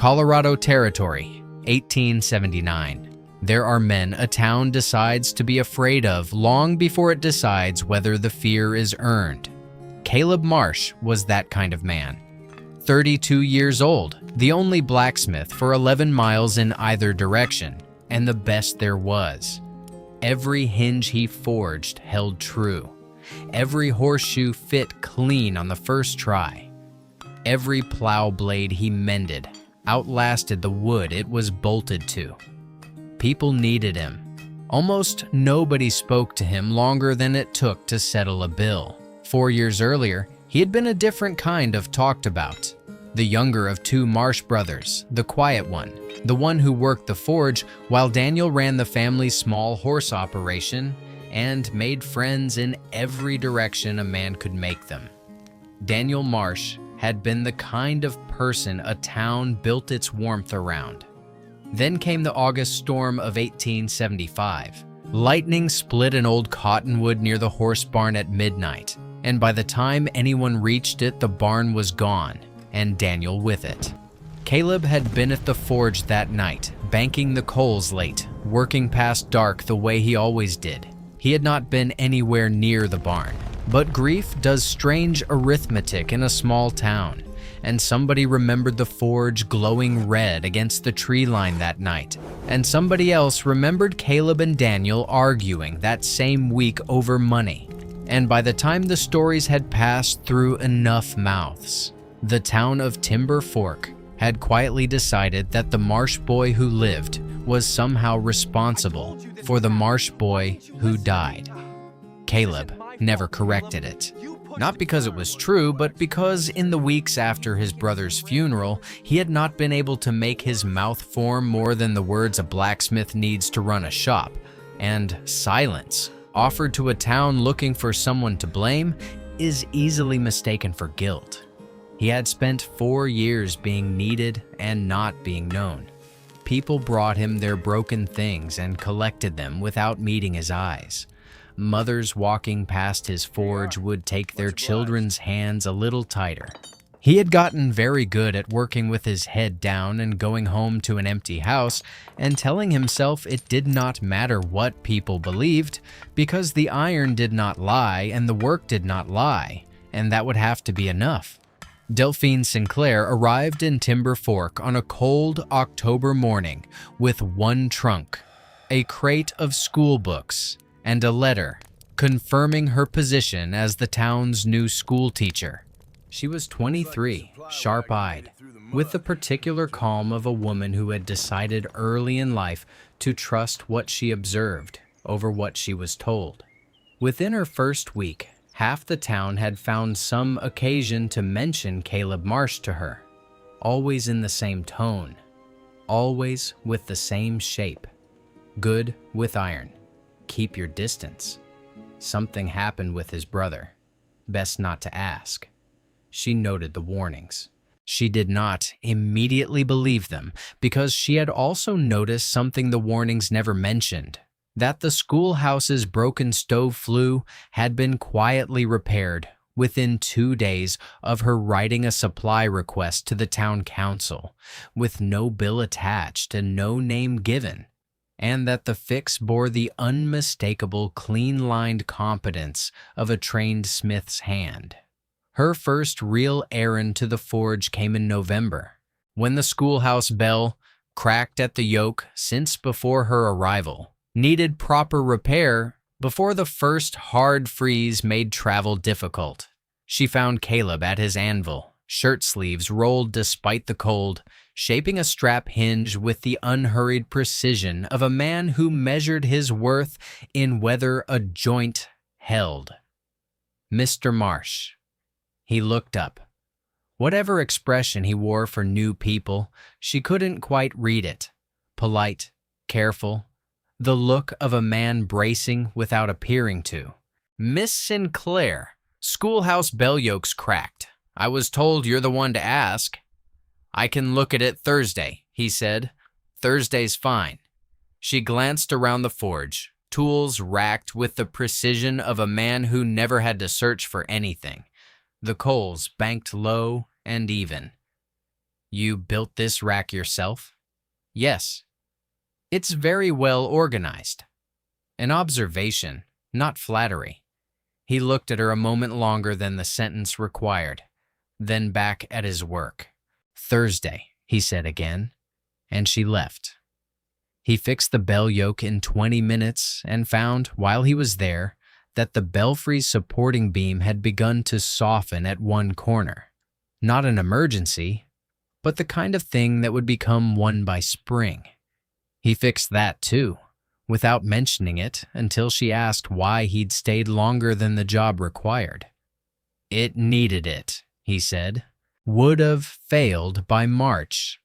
Colorado Territory, 1879. There are men a town decides to be afraid of long before it decides whether the fear is earned. Caleb Marsh was that kind of man. 32 years old, the only blacksmith for 11 miles in either direction, and the best there was. Every hinge he forged held true. Every horseshoe fit clean on the first try. Every plow blade he mended outlasted the wood it was bolted to. People needed him. Almost nobody spoke to him longer than it took to settle a bill. 4 years earlier, he had been a different kind of talked about. The younger of two Marsh brothers, the quiet one, the one who worked the forge while Daniel ran the family's small horse operation and made friends in every direction a man could make them. Daniel Marsh had been the kind of person a town built its warmth around. Then came the August storm of 1875. Lightning split an old cottonwood near the horse barn at midnight, and by the time anyone reached it, the barn was gone, and Daniel with it. Caleb had been at the forge that night, banking the coals late, working past dark the way he always did. He had not been anywhere near the barn. But grief does strange arithmetic in a small town, and somebody remembered the forge glowing red against the tree line that night, and somebody else remembered Caleb and Daniel arguing that same week over money. And by the time the stories had passed through enough mouths, the town of Timber Fork had quietly decided that the Marsh boy who lived was somehow responsible for the Marsh boy who died. Caleb never corrected it. Not because it was true, but because in the weeks after his brother's funeral, he had not been able to make his mouth form more than the words a blacksmith needs to run a shop. And silence, offered to a town looking for someone to blame, is easily mistaken for guilt. He had spent 4 years being needed and not being known. People brought him their broken things and collected them without meeting his eyes. Mothers walking past his forge would take their children's hands a little tighter. He had gotten very good at working with his head down and going home to an empty house and telling himself it did not matter what people believed because the iron did not lie and the work did not lie, and that would have to be enough. Delphine Sinclair arrived in Timber Fork on a cold October morning with one trunk, a crate of school books, and a letter confirming her position as the town's new school teacher. She was 23, sharp-eyed, with the particular calm of a woman who had decided early in life to trust what she observed over what she was told. Within her first week, half the town had found some occasion to mention Caleb Marsh to her, always in the same tone, always with the same shape. Good with iron. Keep your distance. Something happened with his brother. Best not to ask. She noted the warnings. She did not immediately believe them because she had also noticed something the warnings never mentioned, that the schoolhouse's broken stove flue had been quietly repaired within 2 days of her writing a supply request to the town council, with no bill attached and no name given, and that the fix bore the unmistakable clean-lined competence of a trained smith's hand. Her first real errand to the forge came in November, when the schoolhouse bell, cracked at the yoke since before her arrival, needed proper repair before the first hard freeze made travel difficult. She found Caleb at his anvil, shirt sleeves rolled despite the cold, shaping a strap hinge with the unhurried precision of a man who measured his worth in whether a joint held. Mr. Marsh. He looked up. Whatever expression he wore for new people, she couldn't quite read it. Polite, careful, the look of a man bracing without appearing to. Miss Sinclair, schoolhouse bell yoke's cracked. I was told you're the one to ask. I can look at it Thursday, he said. Thursday's fine. She glanced around the forge, tools racked with the precision of a man who never had to search for anything. The coals banked low and even. You built this rack yourself? Yes. It's very well organized. An observation, not flattery. He looked at her a moment longer than the sentence required, then back at his work. Thursday, he said again, and she left. He fixed the bell yoke in 20 minutes and found, while he was there, that the belfry's supporting beam had begun to soften at one corner. Not an emergency, but the kind of thing that would become one by spring. He fixed that too, without mentioning it until she asked why he'd stayed longer than the job required. It needed it, he said. Would have failed by March.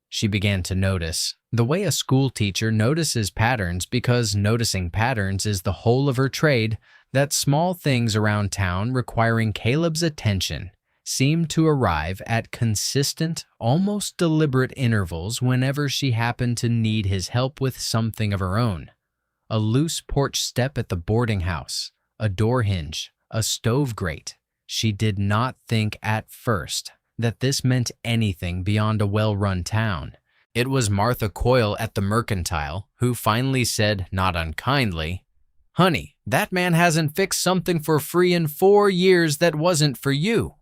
She began to notice, the way a school teacher notices patterns because noticing patterns is the whole of her trade, that small things around town requiring Caleb's attention seemed to arrive at consistent, almost deliberate intervals whenever she happened to need his help with something of her own. A loose porch step at the boarding house, a door hinge, a stove grate. She did not think at first that this meant anything beyond a well-run town. It was Martha Coyle at the Mercantile who finally said, not unkindly, "Honey, that man hasn't fixed something for free in 4 years that wasn't for you."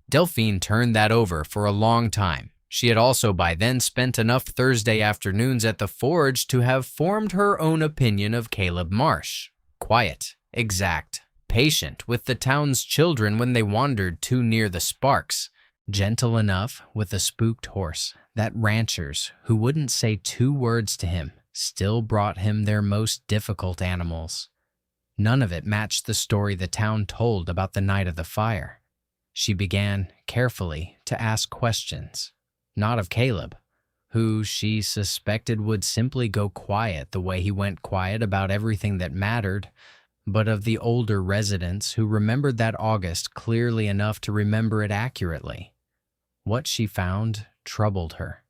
Delphine turned that over for a long time. She had also by then spent enough Thursday afternoons at the forge to have formed her own opinion of Caleb Marsh. Quiet, exact, patient with the town's children when they wandered too near the sparks, gentle enough with a spooked horse that ranchers who wouldn't say 2 words to him still brought him their most difficult animals. None of it matched the story the town told about the night of the fire. She began, carefully, to ask questions, not of Caleb, who she suspected would simply go quiet the way he went quiet about everything that mattered, but of the older residents who remembered that August clearly enough to remember it accurately. What she found troubled her.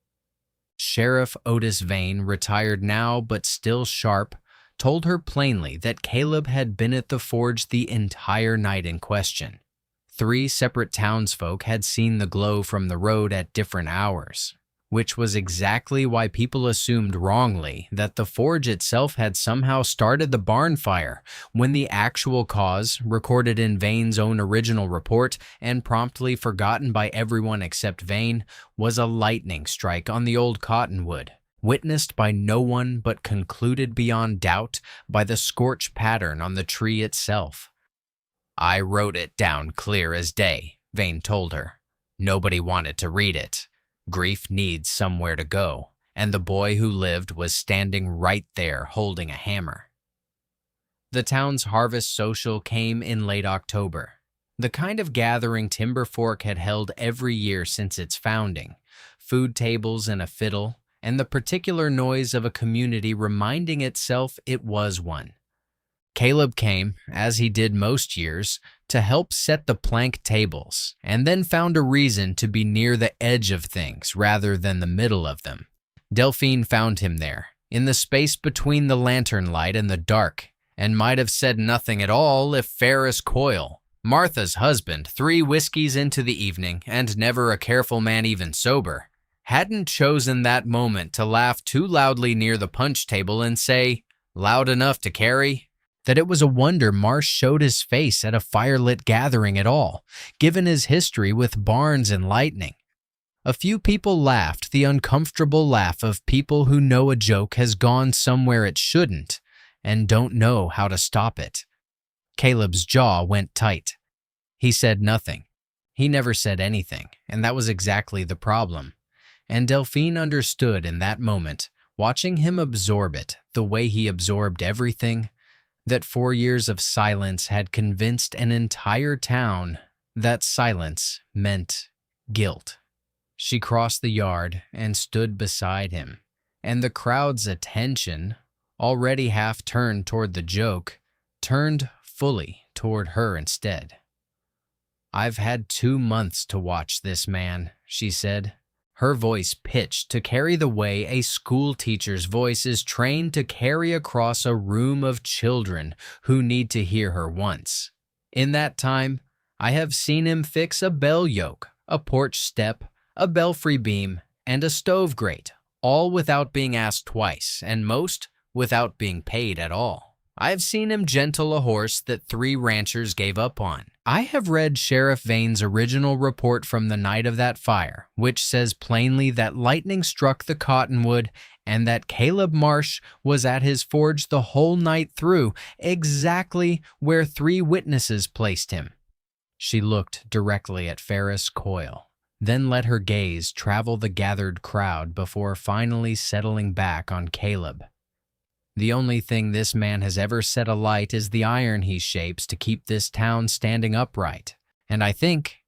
Sheriff Otis Vane, retired now but still sharp, told her plainly that Caleb had been at the forge the entire night in question. 3 separate townsfolk had seen the glow from the road at different hours, which was exactly why people assumed wrongly that the forge itself had somehow started the barn fire, when the actual cause, recorded in Vane's own original report and promptly forgotten by everyone except Vane, was a lightning strike on the old cottonwood, witnessed by no one but concluded beyond doubt by the scorch pattern on the tree itself. "I wrote it down clear as day," Vane told her. "Nobody wanted to read it. Grief needs somewhere to go, and the boy who lived was standing right there holding a hammer." The town's harvest social came in late October, the kind of gathering Timber Fork had held every year since its founding, food tables and a fiddle, and the particular noise of a community reminding itself it was one. Caleb came, as he did most years, to help set the plank tables, and then found a reason to be near the edge of things rather than the middle of them. Delphine found him there, in the space between the lantern light and the dark, and might have said nothing at all if Ferris Coyle, Martha's husband, 3 whiskeys into the evening, and never a careful man even sober, hadn't chosen that moment to laugh too loudly near the punch table and say, loud enough to carry, that it was a wonder Marsh showed his face at a firelit gathering at all, given his history with barns and lightning. A few people laughed, the uncomfortable laugh of people who know a joke has gone somewhere it shouldn't and don't know how to stop it. Caleb's jaw went tight. He said nothing. He never said anything, and that was exactly the problem. And Delphine understood in that moment, watching him absorb it the way he absorbed everything, that 4 years of silence had convinced an entire town that silence meant guilt. She crossed the yard and stood beside him, and the crowd's attention, already half turned toward the joke, turned fully toward her instead. "I've had 2 months to watch this man," she said, her voice pitched to carry the way a school teacher's voice is trained to carry across a room of children who need to hear her once. "In that time, I have seen him fix a bell yoke, a porch step, a belfry beam, and a stove grate, all without being asked twice, and most without being paid at all. I've seen him gentle a horse that 3 ranchers gave up on. I have read Sheriff Vane's original report from the night of that fire, which says plainly that lightning struck the cottonwood and that Caleb Marsh was at his forge the whole night through, exactly where 3 witnesses placed him. She looked directly at Ferris Coyle, then let her gaze travel the gathered crowd before finally settling back on Caleb. The only thing this man has ever set alight is the iron he shapes to keep this town standing upright. And I think,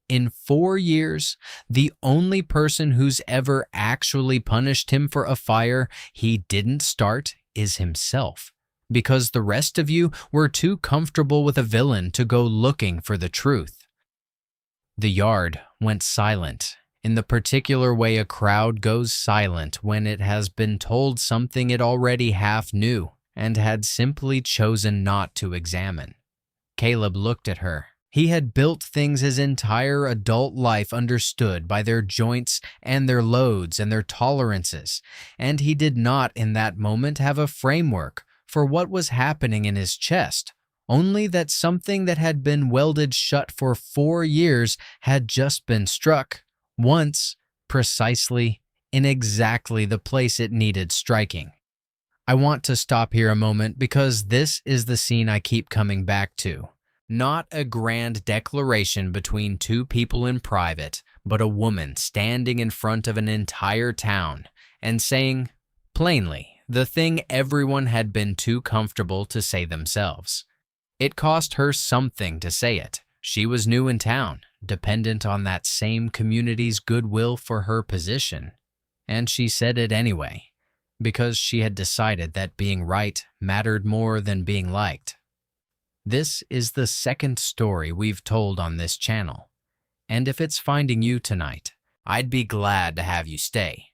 in 4 years, the only person who's ever actually punished him for a fire he didn't start is himself, because the rest of you were too comfortable with a villain to go looking for the truth. The yard went silent, in the particular way a crowd goes silent when it has been told something it already half knew and had simply chosen not to examine. Caleb looked at her. He had built things his entire adult life understood by their joints and their loads and their tolerances, and he did not in that moment have a framework for what was happening in his chest, only that something that had been welded shut for 4 years had just been struck. Once, precisely, in exactly the place it needed striking. I want to stop here a moment because this is the scene I keep coming back to. Not a grand declaration between 2 people in private, but a woman standing in front of an entire town and saying, plainly, the thing everyone had been too comfortable to say themselves. It cost her something to say it. She was new in town, dependent on that same community's goodwill for her position, and she said it anyway, because she had decided that being right mattered more than being liked. This is the 2nd story we've told on this channel, and if it's finding you tonight, I'd be glad to have you stay.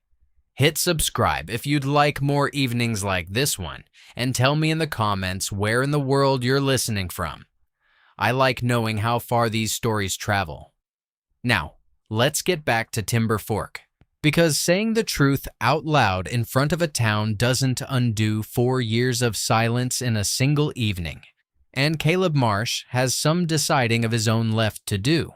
Hit subscribe if you'd like more evenings like this one, and tell me in the comments where in the world you're listening from. I like knowing how far these stories travel. Now, let's get back to Timber Fork, because saying the truth out loud in front of a town doesn't undo 4 years of silence in a single evening, and Caleb Marsh has some deciding of his own left to do.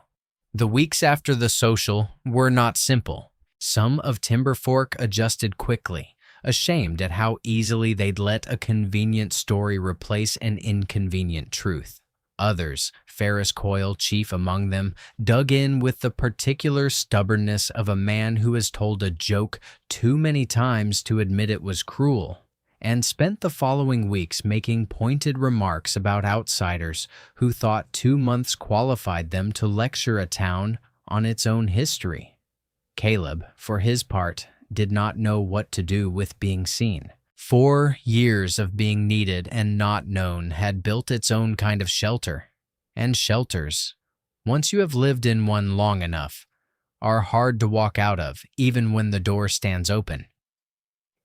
The weeks after the social were not simple. Some of Timber Fork adjusted quickly, ashamed at how easily they'd let a convenient story replace an inconvenient truth. Others, Ferris Coyle chief among them, dug in with the particular stubbornness of a man who has told a joke too many times to admit it was cruel, and spent the following weeks making pointed remarks about outsiders who thought 2 months qualified them to lecture a town on its own history. Caleb, for his part, did not know what to do with being seen. 4 years of being needed and not known had built its own kind of shelter. And shelters, once you have lived in one long enough, are hard to walk out of, even when the door stands open.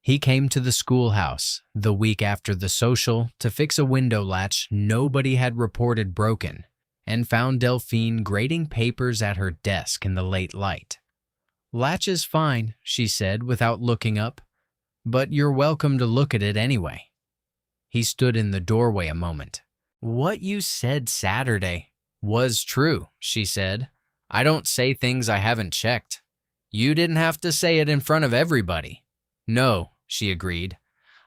He came to the schoolhouse the week after the social to fix a window latch nobody had reported broken, and found Delphine grading papers at her desk in the late light. "Latch is fine," she said without looking up, "but you're welcome to look at it anyway." He stood in the doorway a moment. "What you said Saturday was true," she said. "I don't say things I haven't checked. You didn't have to say it in front of everybody." "No," she agreed.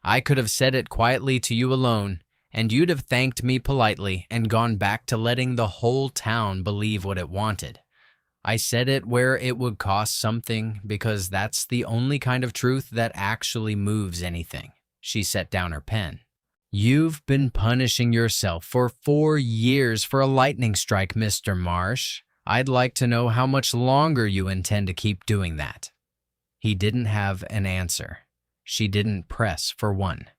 "I could have said it quietly to you alone, and you'd have thanked me politely and gone back to letting the whole town believe what it wanted. I said it where it would cost something because that's the only kind of truth that actually moves anything." She set down her pen. "You've been punishing yourself for 4 years for a lightning strike, Mr. Marsh. I'd like to know how much longer you intend to keep doing that." He didn't have an answer. She didn't press for one.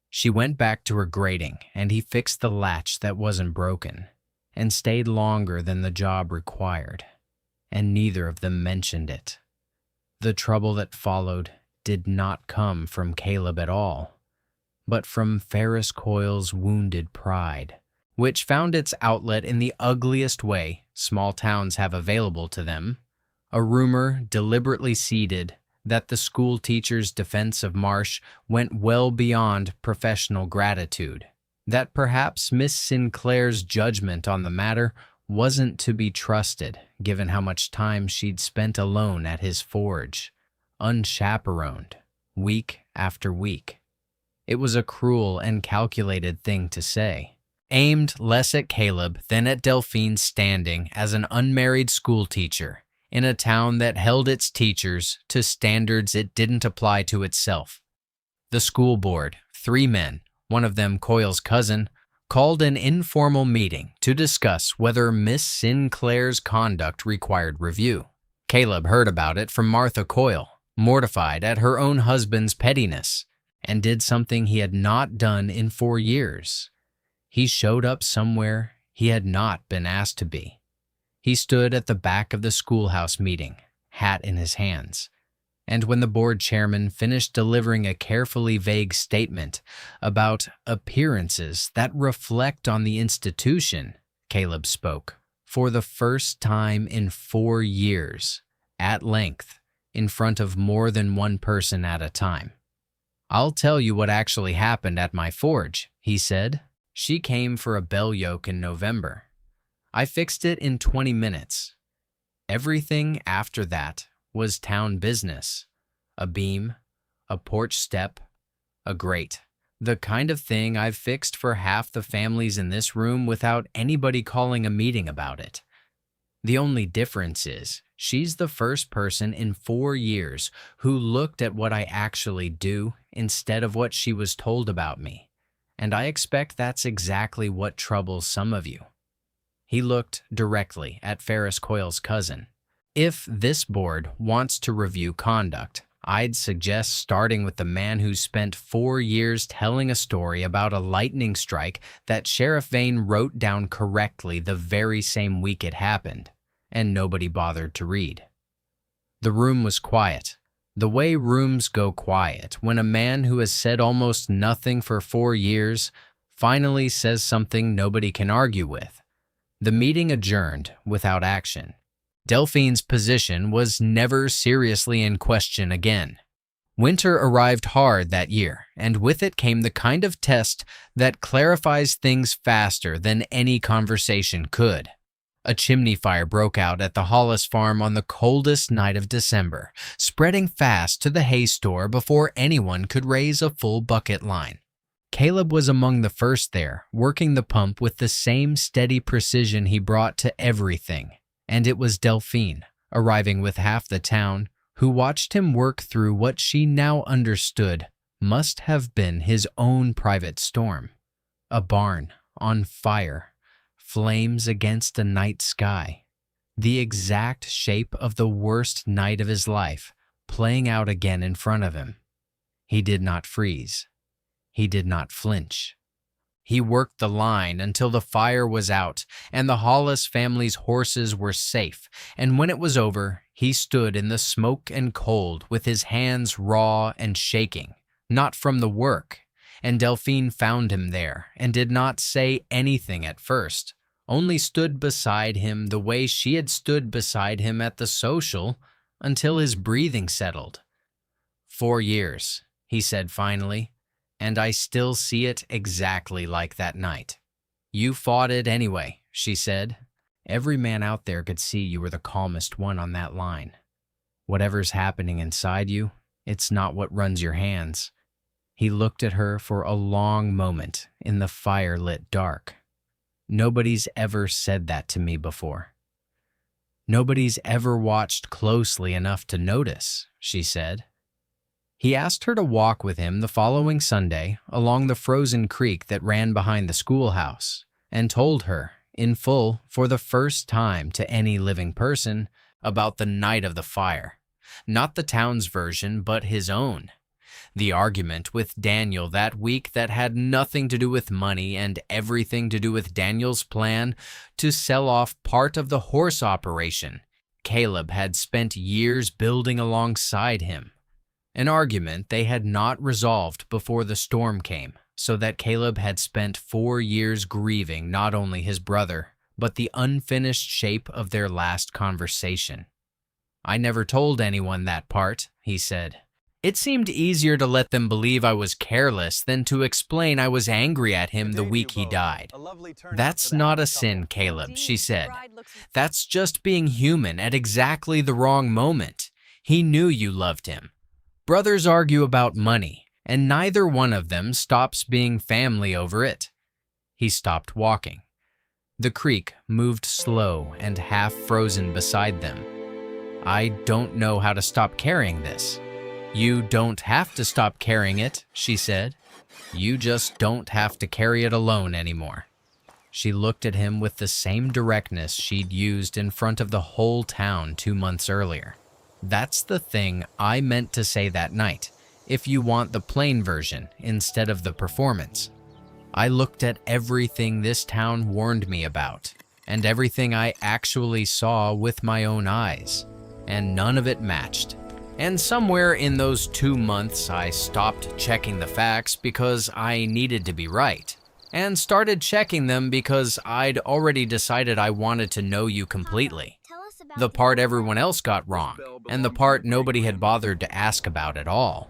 She went back to her grading, and he fixed the latch that wasn't broken, and stayed longer than the job required. And neither of them mentioned it. The trouble that followed did not come from Caleb at all, but from Ferris Coyle's wounded pride, which found its outlet in the ugliest way small towns have available to them, A rumor deliberately seeded that the school teacher's defense of Marsh went well beyond professional gratitude, that perhaps Miss Sinclair's judgment on the matter wasn't to be trusted, given how much time she'd spent alone at his forge, unchaperoned, week after week. It was a cruel and calculated thing to say, aimed less at Caleb than at Delphine's standing as an unmarried schoolteacher in a town that held its teachers to standards it didn't apply to itself. The school board, 3 men, one of them Coyle's cousin, called an informal meeting to discuss whether Miss Sinclair's conduct required review. Caleb heard about it from Martha Coyle, mortified at her own husband's pettiness, and did something he had not done in 4 years. He showed up somewhere he had not been asked to be. He stood at the back of the schoolhouse meeting, hat in his hands, and when the board chairman finished delivering a carefully vague statement about appearances that reflect on the institution, Caleb spoke, for the first time in 4 years, at length, in front of more than one person at a time. "I'll tell you what actually happened at my forge," he said. "She came for a bell yoke in November. I fixed it in 20 minutes. Everything after that was town business. A beam, a porch step, a grate. The kind of thing I've fixed for half the families in this room without anybody calling a meeting about it. The only difference is she's the first person in 4 years who looked at what I actually do instead of what she was told about me. And I expect that's exactly what troubles some of you." He looked directly at Ferris Coyle's cousin. "If this board wants to review conduct, I'd suggest starting with the man who spent 4 years telling a story about a lightning strike that Sheriff Vane wrote down correctly the very same week it happened, and nobody bothered to read." The room was quiet, the way rooms go quiet when a man who has said almost nothing for 4 years finally says something nobody can argue with. The meeting adjourned without action. Delphine's position was never seriously in question again. Winter arrived hard that year, and with it came the kind of test that clarifies things faster than any conversation could. A chimney fire broke out at the Hollis farm on the coldest night of December, spreading fast to the hay store before anyone could raise a full bucket line. Caleb was among the first there, working the pump with the same steady precision he brought to everything, and it was Delphine, arriving with half the town, who watched him work through what she now understood must have been his own private storm. A barn on fire, flames against a night sky, the exact shape of the worst night of his life playing out again in front of him. He did not freeze. He did not flinch. He worked the line until the fire was out and the Hollis family's horses were safe, and when it was over, he stood in the smoke and cold with his hands raw and shaking, not from the work, and Delphine found him there and did not say anything at first, only stood beside him the way she had stood beside him at the social until his breathing settled. 4 years, he said finally, and I still see it exactly like that night. You fought it anyway, she said. Every man out there could see you were the calmest one on that line. Whatever's happening inside you, it's not what runs your hands. He looked at her for a long moment in the fire-lit dark. Nobody's ever said that to me before. Nobody's ever watched closely enough to notice, she said. He asked her to walk with him the following Sunday along the frozen creek that ran behind the schoolhouse, and told her, in full, for the first time to any living person, about the night of the fire. Not the town's version, but his own. The argument with Daniel that week that had nothing to do with money and everything to do with Daniel's plan to sell off part of the horse operation Caleb had spent years building alongside him. An argument they had not resolved before the storm came, so that Caleb had spent 4 years grieving not only his brother, but the unfinished shape of their last conversation. I never told anyone that part, he said. It seemed easier to let them believe I was careless than to explain I was angry at him the week he died. That's not a sin, Caleb, she said. That's just being human at exactly the wrong moment. He knew you loved him. Brothers argue about money, and neither one of them stops being family over it. He stopped walking. The creek moved slow and half frozen beside them. I don't know how to stop carrying this. You don't have to stop carrying it, she said. You just don't have to carry it alone anymore. She looked at him with the same directness she'd used in front of the whole town 2 months earlier. That's the thing I meant to say that night, if you want the plain version instead of the performance. I looked at everything this town warned me about, and everything I actually saw with my own eyes, and none of it matched. And somewhere in those 2 months, I stopped checking the facts because I needed to be right, and started checking them because I'd already decided I wanted to know you completely. The part everyone else got wrong, and the part nobody had bothered to ask about at all.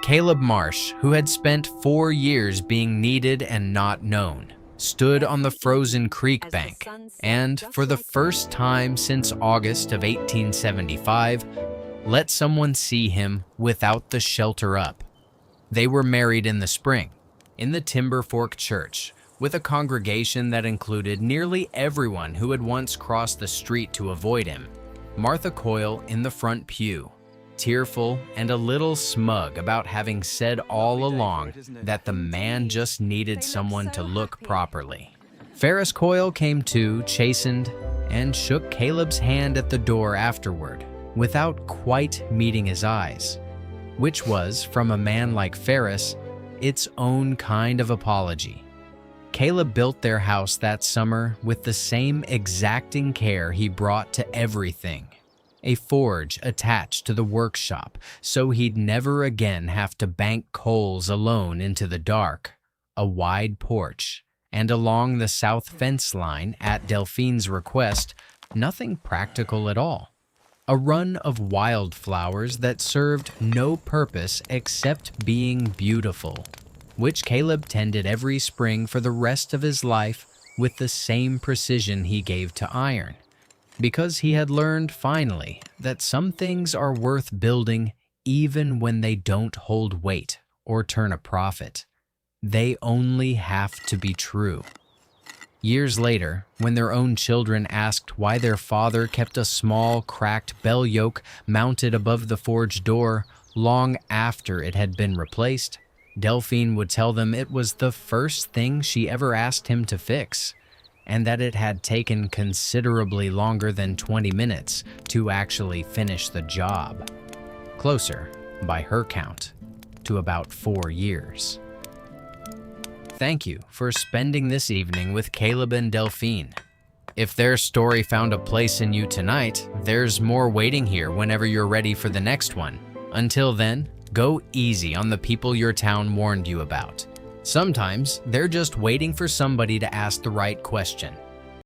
Caleb Marsh, who had spent 4 years being needed and not known, stood on the frozen creek bank, and for the first time since August of 1875, let someone see him without the shelter up. They were married in the spring, in the Timber Fork Church, with a congregation that included nearly everyone who had once crossed the street to avoid him. Martha Coyle in the front pew, tearful and a little smug about having said all along that the man just needed someone to look properly. Ferris Coyle came too, chastened, and shook Caleb's hand at the door afterward, without quite meeting his eyes, which was, from a man like Ferris, its own kind of apology. Caleb built their house that summer with the same exacting care he brought to everything. A forge attached to the workshop, so he'd never again have to bank coals alone into the dark, a wide porch, and along the south fence line, at Delphine's request, nothing practical at all. A run of wildflowers that served no purpose except being beautiful, which Caleb tended every spring for the rest of his life with the same precision he gave to iron, because he had learned finally that some things are worth building even when they don't hold weight or turn a profit. They only have to be true. Years later, when their own children asked why their father kept a small, cracked bell yoke mounted above the forge door long after it had been replaced, Delphine would tell them it was the first thing she ever asked him to fix, and that it had taken considerably longer than 20 minutes to actually finish the job. Closer, by her count, to about 4 years. Thank you for spending this evening with Caleb and Delphine. If their story found a place in you tonight, there's more waiting here whenever you're ready for the next one. Until then, go easy on the people your town warned you about. Sometimes they're just waiting for somebody to ask the right question.